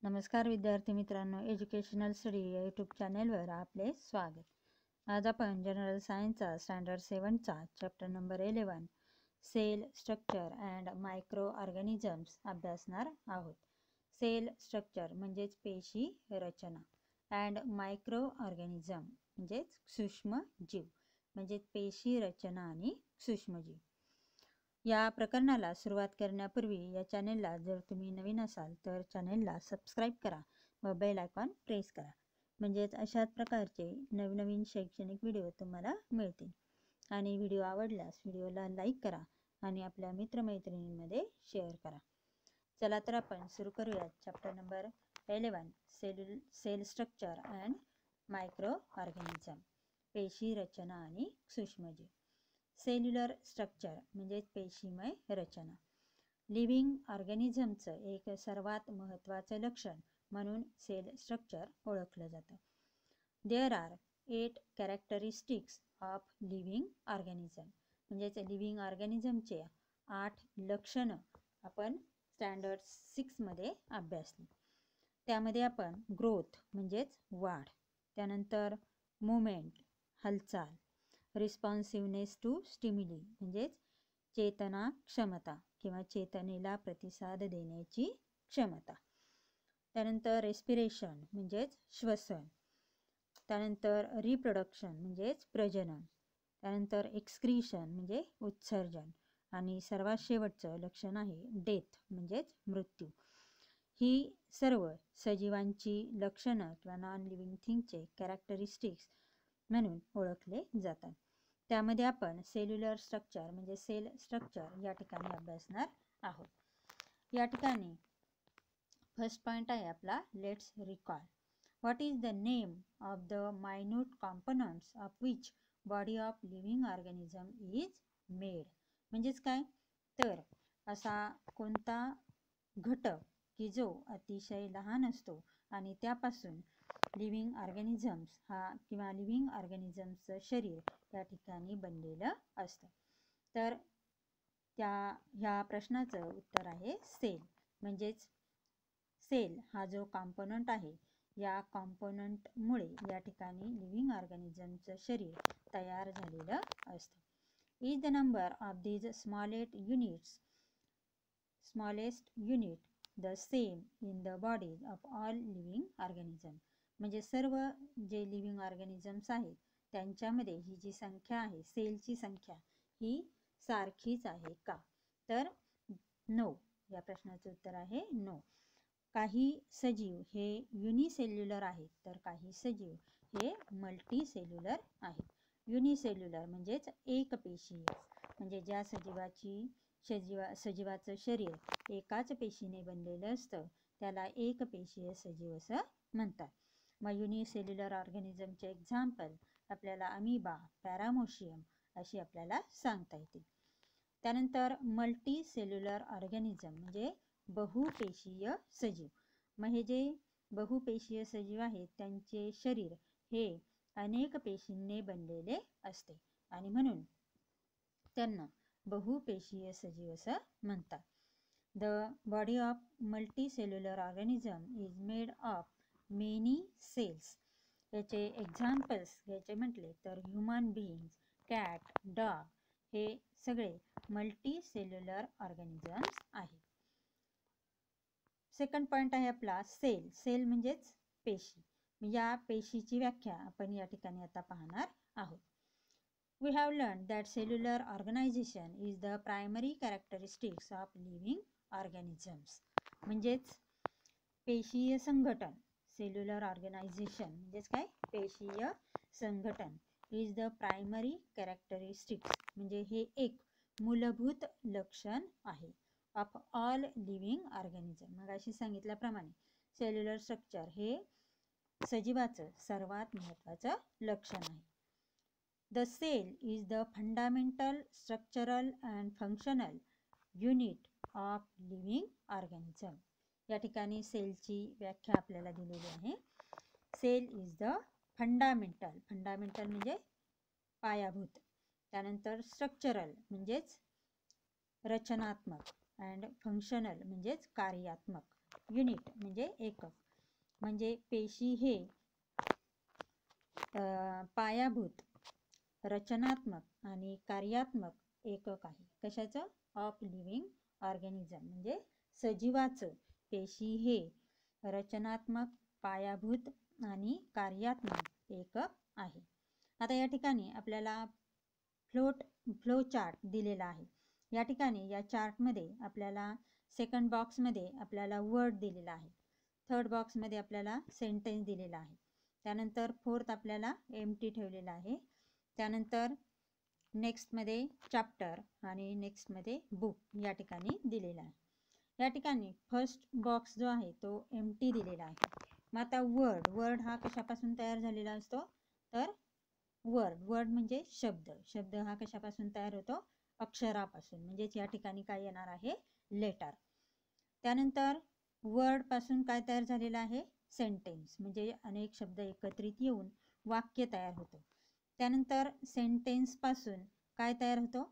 नमस्कार विद्यार्थी मित्रांनो, एज्युकेशनल स्टडी या यूट्यूब चॅनेलवर आपले स्वागत. आज आपण जनरल सायन्सचा स्टँडर्ड 7चा chapter number 11 cell structure and microorganisms अभ्यासणार आहोत. सेल स्ट्रक्चर म्हणजेच पेशी रचना अँड मायक्रो ऑर्गॅनिझम म्हणजेच सूक्ष्म जीव म्हणजेच पेशी रचना आणि सूक्ष्मजीव. या प्रकरणाला सुरुवात करण्यापूर्वी या चॅनेलला जर तुम्ही नवीन असाल तर चॅनेलला सबस्क्राईब करा व बेल आयकॉन प्रेस करा, म्हणजेच अशाच प्रकारचे नवनवीन शैक्षणिक व्हिडिओ तुम्हाला मिळतील. आणि व्हिडिओ आवडल्यास व्हिडिओला लाईक करा आणि आपल्या मित्रमैत्रिणींमध्ये शेअर करा. चला तर आपण सुरू करूयात chapter number 11 cell structure and microorganism पेशी रचना आणि सूक्ष्मजीव. सेल्युलर स्ट्रक्चर म्हणजे पेशीमय रचना. लिव्हिंग ऑर्गॅनिझमचं एक सर्वात महत्त्वाचं लक्षण म्हणून सेल स्ट्रक्चर ओळखलं जातं. There are 8 characteristics of living organism म्हणजेच लिव्हिंग ऑर्गॅनिझमचे 8 लक्षणं आपण स्टँडर्ड 6मध्ये अभ्यासली. त्यामध्ये आपण ग्रोथ म्हणजेच वाढ, त्यानंतर मुवमेंट हालचाल, रिस्पॉन्सिव्हनेस टू स्टिम्युली म्हणजेच चेतना क्षमता किंवा चेतनेला प्रतिसाद देण्याची क्षमता, त्यानंतर रेस्पिरेशन म्हणजेच श्वसन, त्यानंतर रिप्रोडक्शन म्हणजेच प्रजनन, त्यानंतर एक्सक्रीशन म्हणजे उत्सर्जन आणि सर्वात शेवटचं लक्षण आहे डेथ म्हणजेच मृत्यू. ही सर्व सजीवांची लक्षणं किंवा नॉन लिव्हिंग थिंगचे कॅरेक्टरिस्टिक्स म्हणून ओळखले जातात. त्यामध्ये आपण सेल्युलर स्ट्रक्चर म्हणजे सेल स्ट्रक्चर या ठिकाणी अभ्यासणार आहोत. या ठिकाणी फर्स्ट पॉइंट आहे आपला let's recall. What is the name of the minute components of which body of living organism is made. म्हणजेच काय तर असा कोणता घटक की जो अतिशय लहान असतो आणि त्यापासून लिव्हिंग ऑर्गॅनिझम्स हा किंवा लिव्हिंग ऑर्गॅनिझमचं शरीर त्या ठिकाणी बनलेलं असतं. तर ह्या प्रश्नाचं उत्तर आहे सेल. म्हणजेच सेल हा जो कॉम्पोनंट आहे या कॉम्पोनंटमुळे या ठिकाणी लिव्हिंग ऑर्गॅनिझमचं शरीर तयार झालेलं असतं. Is the number of these smallest unit the same in the bodies of all living organism. म्हणजे सर्व जे लिव्हिंग ऑर्गॅनिझम्स आहेत त्यांच्यामध्ये ही जी संख्या आहे सेलची संख्या ही सारखीच आहे का. तर नो, या प्रश्नाचं उत्तर आहे नो. काही सजीव हे युनिसेल्युलर आहेत तर काही सजीव हे मल्टीसेल्युलर आहेत. युनिसेल्युलर म्हणजेच एकपेशीय, म्हणजे ज्या सजीवाचं शरीर एकाच पेशीने बनलेलं असतं त्याला एकपेशीय सजीव असं म्हणतात. मग युनिसेल्युलर ऑर्गॅनिझमचे एक्झाम्पल आपल्याला अमिबा, पॅरामोशियम अशी आपल्याला सांगता येतील. त्यानंतर मल्टी सेल्युलर ऑर्गॅनिझम म्हणजे बहुपेशीय सजीव. मग हे जे बहुपेशीय सजीव आहेत त्यांचे शरीर हे अनेक पेशींनी बनलेले असते आणि म्हणून त्यांना बहुपेशीय सजीव असं म्हणतात. The body of multicellular organism is made of many cells. याचे एक्झाम्पल्स घ्यायचे म्हटले तर ह्युमन बीइंग्स, कॅट, डॉग हे सगळे मल्टीसेल्युलर ऑर्गॅनिझम्स आहेत. सेकंड पॉइंट आहे आपला सेल. सेल म्हणजेच पेशी. या पेशीची व्याख्या आपण या ठिकाणी आता पाहणार आहोत. We have learned that cellular organization is the primary characteristics of living organisms. म्हणजेच पेशीय संघटन, सेल्युलर ऑर्गनायझेशन म्हणजेच काय पेशीय संघटन इज द प्रायमरी कॅरेक्टरिस्टिक्स म्हणजे हे एक मूलभूत लक्षण आहे ऑफ ऑल लिव्हिंग ऑर्गॅनिझम. मग अशी सांगितल्याप्रमाणे सेल्युलर स्ट्रक्चर हे सजीवाचं सर्वात महत्त्वाचं लक्षण आहे. The cell is the fundamental structural and functional unit of living organism. या ठिकाणी सेलची व्याख्या आपल्याला दिलेली आहे. Cell is the fundamental, fundamental म्हणजे पायाभूत, त्यानंतर स्ट्रक्चरल म्हणजेच रचनात्मक अँड फंक्शनल म्हणजेच कार्यात्मक युनिट म्हणजे एकक. म्हणजे पेशी हे पायाभूत, रचनात्मक आणि कार्यात्मक एकक आहे. कशाचं? Of living organism. म्हणजे सजीवाचं पेशी हे रचनात्मक, पायाभूत आणि कार्यात्मक एकक आहे. आता या ठिकाणी आपल्याला फ्लो चार्ट दिलेला आहे. या ठिकाणी या चार्टमध्ये आपल्याला सेकंड बॉक्समध्ये आपल्याला वर्ड दिलेला आहे, थर्ड बॉक्समध्ये आपल्याला सेंटेन्स दिलेला आहे, त्यानंतर फोर्थ आपल्याला एम्प्टी ठेवलेला आहे, त्यानंतर नेक्स्टमध्ये चॅप्टर आणि नेक्स्टमध्ये बुक या ठिकाणी दिलेला आहे. या ठिकाणी फर्स्ट बॉक्स जो आहे तो एम्प्टी दिलेला आहे. मग आता वर्ड हा कशापासून तयार झालेला असतो? तर वर्ड म्हणजे शब्द हा कशापासून तयार होतो? अक्षरापासून. म्हणजेच या ठिकाणी काय येणार आहे? लेटर. त्यानंतर वर्ड पासून काय तयार झालेलं आहे? सेंटेन्स. म्हणजे अनेक शब्द एकत्रित येऊन वाक्य तयार होतं. त्यानंतर सेंटेन्स पासून काय तयार होतो?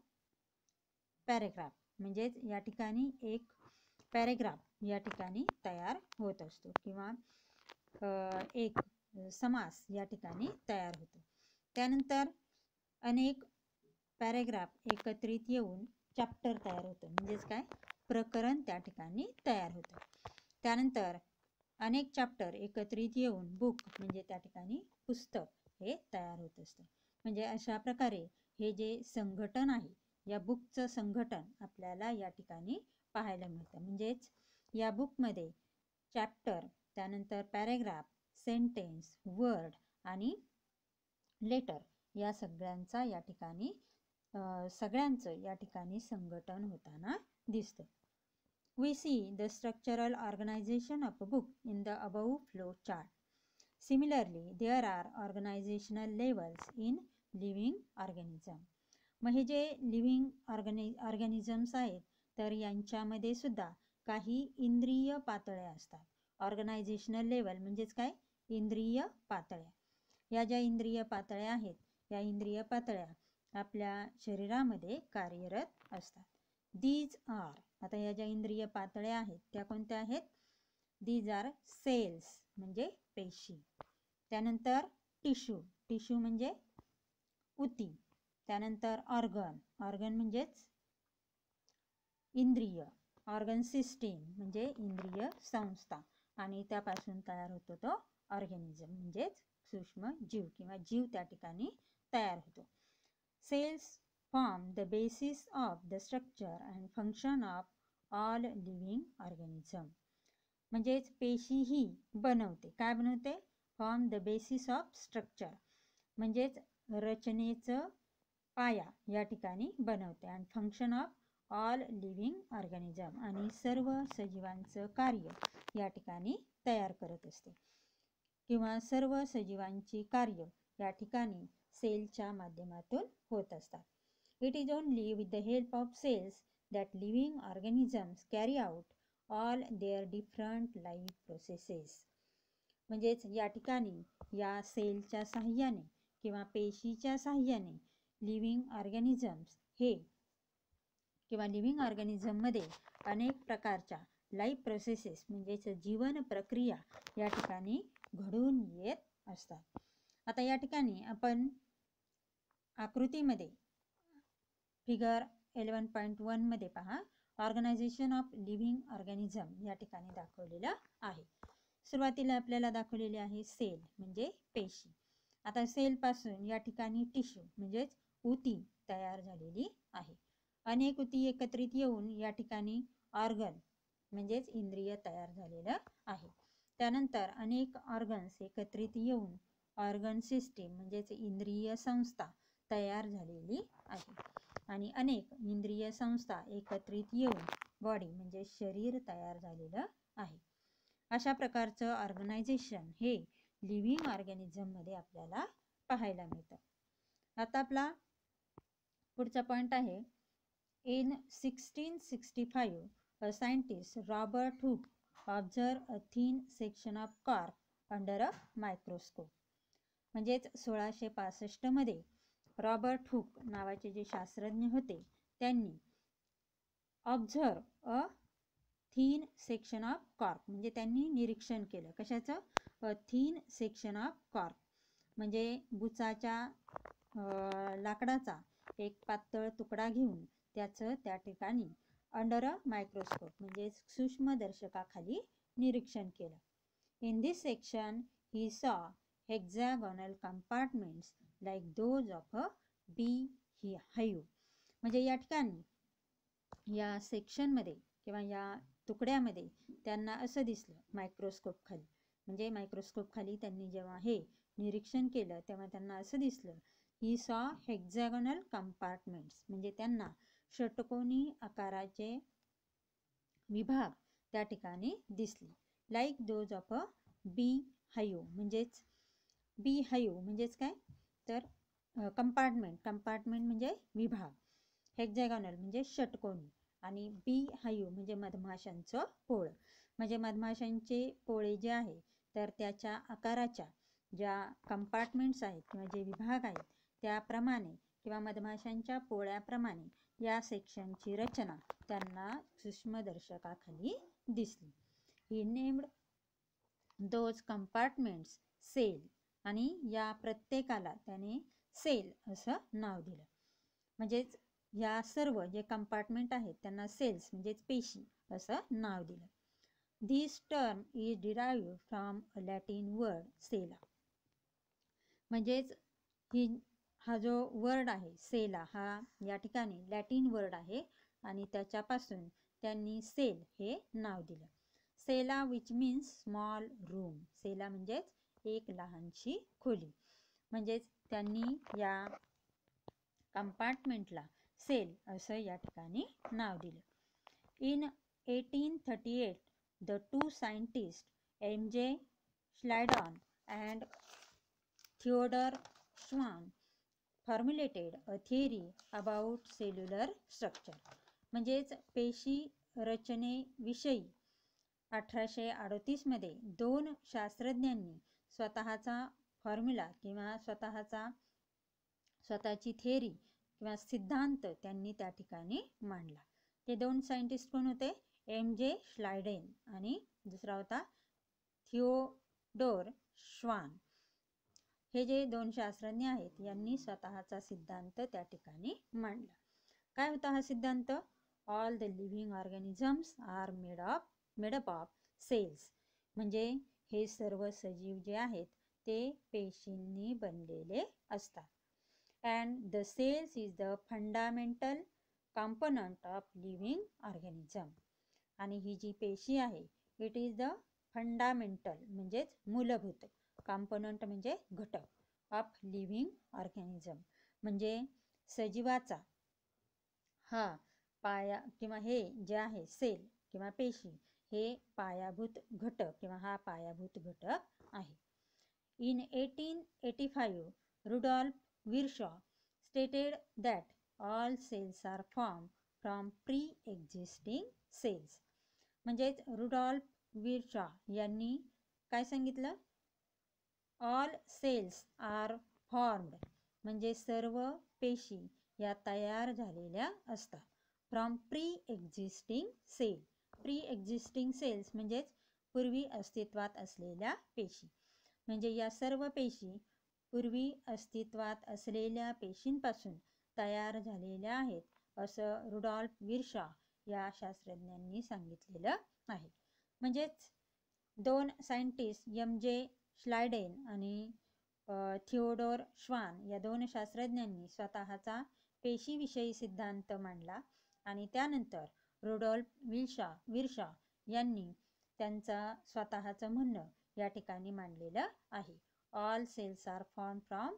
पॅरेग्राफ. म्हणजेच या ठिकाणी एक पॅरेग्राफ या ठिकाणी तयार होत असतो किंवा एक समास या ठिकाणी तयार होतो. त्यानंतर अनेक पॅरेग्राफ एकत्रित येऊन चॅप्टर तयार होतं. म्हणजेच काय? प्रकरण त्या ठिकाणी तयार होतं. त्यानंतर अनेक चॅप्टर एकत्रित येऊन बुक म्हणजे त्या ठिकाणी पुस्तक हे तयार होत असतं. म्हणजे अशा प्रकारे हे जे संघटन आहे, या बुकचं संघटन आपल्याला या ठिकाणी पाहायला मिळतं. म्हणजेच या बुकमध्ये चॅप्टर, त्यानंतर पॅरेग्राफ, सेंटेन्स, वर्ड आणि लेटर या सगळ्यांचं या ठिकाणी संघटन होताना दिसतं. We see the structural organization of a book in the above flow chart. Similarly, there are organizational levels in living organism. मग हे जे लिव्हिंग ऑर्गॅनिझम्स आहेत तर यांच्यामध्ये सुद्धा काही इंद्रिय पातळ्या असतात. ऑर्गनायझेशनल लेवल म्हणजेच काय? इंद्रिय पातळ्या. या ज्या इंद्रिय पातळ्या आहेत या इंद्रिय पातळ्या आपल्या शरीरामध्ये कार्यरत असतात. दीज आर, आता या ज्या इंद्रिय पातळ्या आहेत त्या कोणत्या आहेत? दीज आर सेल्स म्हणजे पेशी, त्यानंतर टिश्यू म्हणजे उती, त्यानंतर ऑर्गन म्हणजेच इंद्रिय, ऑर्गन सिस्टीम म्हणजे इंद्रिय संस्था, आणि त्यापासून तयार होतो तो ऑर्गॅनिझम म्हणजेच सूक्ष्म जीव किंवा जीव त्या ठिकाणी तयार होतो. Cells form the basis of the structure and function of all living organism. म्हणजेच पेशी ही बनवते. काय बनवते? Form the basis of structure म्हणजेच रचनेचं पाया या ठिकाणी बनवते. आणि function of all living organism आणि सर्व सजीवांचं कार्य या ठिकाणी तयार करत असते किंवा सर्व सजीवांची कार्य या ठिकाणी सेलच्या माध्यमातून होत असतात. It is only with the help of cells that living organisms carry out all their different life processes. म्हणजेच या ठिकाणी या सेलच्या साहाय्याने किंवा पेशीच्या साहाय्याने लिव्हिंग ऑर्गॅनिझम्स हे किंवा लिव्हिंग ऑर्गॅनिझममध्ये अनेक प्रकारच्या लाईफ प्रोसेसेस म्हणजेच जीवन प्रक्रिया या ठिकाणी घडून येत असतात. आता या ठिकाणी आपण आकृतीमध्ये फिगर 11.1 मध्ये पहा, ऑर्गनायझेशन ऑफ लिव्हिंग ऑर्गॅनिझम या ठिकाणी दाखवलेलं आहे. सुरुवातीला आपल्याला दाखवलेले आहे सेल म्हणजे पेशी. आता सेल पासून या ठिकाणी टिश्यू म्हणजेच उती तयार झालेली आहे. अनेक उती एकत्रित येऊन या ठिकाणी ऑर्गन म्हणजेच इंद्रिय तयार झालेलं आहे. त्यानंतर अनेक ऑर्गन्स एकत्रित येऊन ऑर्गन सिस्टीम म्हणजेच इंद्रिय संस्था तयार झालेली आहे. आणि अनेक इंद्रिय संस्था एकत्रित येऊन बॉडी म्हणजे शरीर तयार झालेलं आहे. अशा प्रकारचं ऑर्गनायझेशन हे लिव्हिंग ऑर्गॅनिझममध्ये आपल्याला पाहायला मिळतं. आता आपला पुढचा पॉइंट आहे, in 1665 a scientist Robert Hooke observed a thin section of cork under a microscope. म्हणजेच 1665 मध्ये रॉबर्ट हुक नावाचे जे शास्त्रज्ञ होते त्यांनी observe a thin section of cork, म्हणजे त्यांनी निरीक्षण केलं कशाचं, a thin section of cork, म्हणजे बुचाच्या लाकडाचा एक पातळ तुकडा घेऊन त्याचं त्या ठिकाणी अंडर अ मायक्रोस्कोप म्हणजे सूक्ष्मदर्शकाखाली निरीक्षण केलं. In this section he saw hexagonal compartments like those of a bee hive. म्हणजे या ठिकाणी या सेक्शनमध्ये किंवा या तुकड्यामध्ये त्यांना असं दिसलं मायक्रोस्कोप खाली, म्हणजे मायक्रोस्कोप खाली त्यांनी जेव्हा हे निरीक्षण केलं तेव्हा त्यांना असं दिसलं ही सॉ हेक्झॅगोनल कंपार्टमेंट्स, म्हणजे त्यांना षटकोनी आकाराचे विभाग त्या ठिकाणी दिसले. Like those of a beehive, म्हणजेच बी हाईव म्हणजेच काय तर कंपार्टमेंट म्हणजे विभाग, हेक्झॅगोनल म्हणजे षटकोनी, आणि बी हाईव म्हणजे मधमाशांचं पोळ, म्हणजे मधमाशांचे पोळे जे आहे तर त्याच्या आकाराच्या ज्या कंपार्टमेंट्स आहेत किंवा जे विभाग आहेत त्याप्रमाणे किंवा मधमाशांच्या पोळ्याप्रमाणे या सेक्शनची रचना त्यांना सूक्ष्मदर्शकाखाली दिसली. ही नेम्ड दोज कंपार्टमेंट्स सेल, आणि या प्रत्येकाला त्याने सेल असं नाव दिलं. म्हणजेच या सर्व जे कंपार्टमेंट आहेत त्यांना सेल्स म्हणजेच पेशी असं नाव दिलं. This term is derived from a Latin word cella, म्हणजेच हा जो वर्ड आहे सेला हा या ठिकाणी लॅटिन वर्ड आहे आणि त्याच्यापासून त्यांनी सेल हे नाव दिलं. सेला विच मीन्स स्मॉल रूम, सेला म्हणजेच एक लहानशी खोली, म्हणजेच त्यांनी या कंपार्टमेंटला सेल असं या ठिकाणी नाव दिलं. In 1838 the two scientist M J. Schleiden and Theodor Schwann formulated a theory about cellular structure, म्हणजेच पेशी रचनेविषयी 1838 मध्ये दोन शास्त्रज्ञांनी स्वतःचा फॉर्म्युला किंवा स्वतःची थिअरी किंवा सिद्धांत त्यांनी त्या ठिकाणी मांडला. ते दोन सायंटिस्ट कोण होते, एम.जे. श्लायडेन आणि दुसरा होता थिओडोर श्वान. हे जे दोन शास्त्रज्ञ आहेत यांनी स्वतःचा सिद्धांत त्या ठिकाणी मांडला. काय होता हा सिद्धांत, all the living organisms are made up of cells, म्हणजे हे सर्व सजीव जे आहेत ते पेशींनी बनलेले असतात. And the cells is the fundamental component of living organism, आणि ही जी पेशी आहे इट इज द फंडामेंटल म्हणजेच मूलभूत, कॉम्पोनंट म्हणजे घटक, ऑफ लिव्हिंग ऑर्गॅनिझम म्हणजे सजीवाचा हा पाया किंवा हे जे आहे सेल किंवा पेशी हे पायाभूत घटक किंवा हा पायाभूत घटक आहे. In 1885 Rudolf Virchow stated that all cells are formed from pre-existing cells, म्हणजेच रुडॉल्फ विरशॉ यांनी काय सांगितलं, ऑल सेल्स आर फॉर्म्ड म्हणजे सर्व पेशी या तयार झालेल्या असतात, from pre existing cell, pre existing cells म्हणजेच पूर्वी अस्तित्वात असलेल्या पेशी, म्हणजे या सर्व पेशी पूर्वी अस्तित्वात असलेल्या पेशींपासून तयार झालेल्या आहेत असं रुडॉल्फ विरशॉ या शास्त्रज्ञांनी सांगितलेलं आहे. म्हणजेच दोन सायंटिस्ट एम.जे. श्लायडेन आणि थिओडोर श्वान या दोन शास्त्रज्ञांनी स्वतःचा पेशीविषयी सिद्धांत मांडला आणि त्यानंतर रुडॉल्फ विरशॉ यांनी त्यांचा स्वतःचं म्हणणं या ठिकाणी मांडलेलं आहे. All cells are form from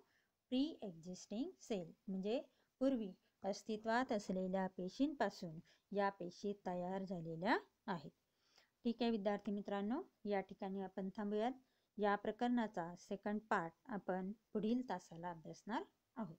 pre existing cell म्हणजे पूर्वी अस्तित्वात असलेल्या पेशींपासून या पेशी तयार झालेल्या आहेत. ठीक आहे विद्यार्थी मित्रांनो, या ठिकाणी आपण थांबूयात. या प्रकरणाचा सेकंड पार्ट आपण पुढील तासाला अभ्यासणार आहोत.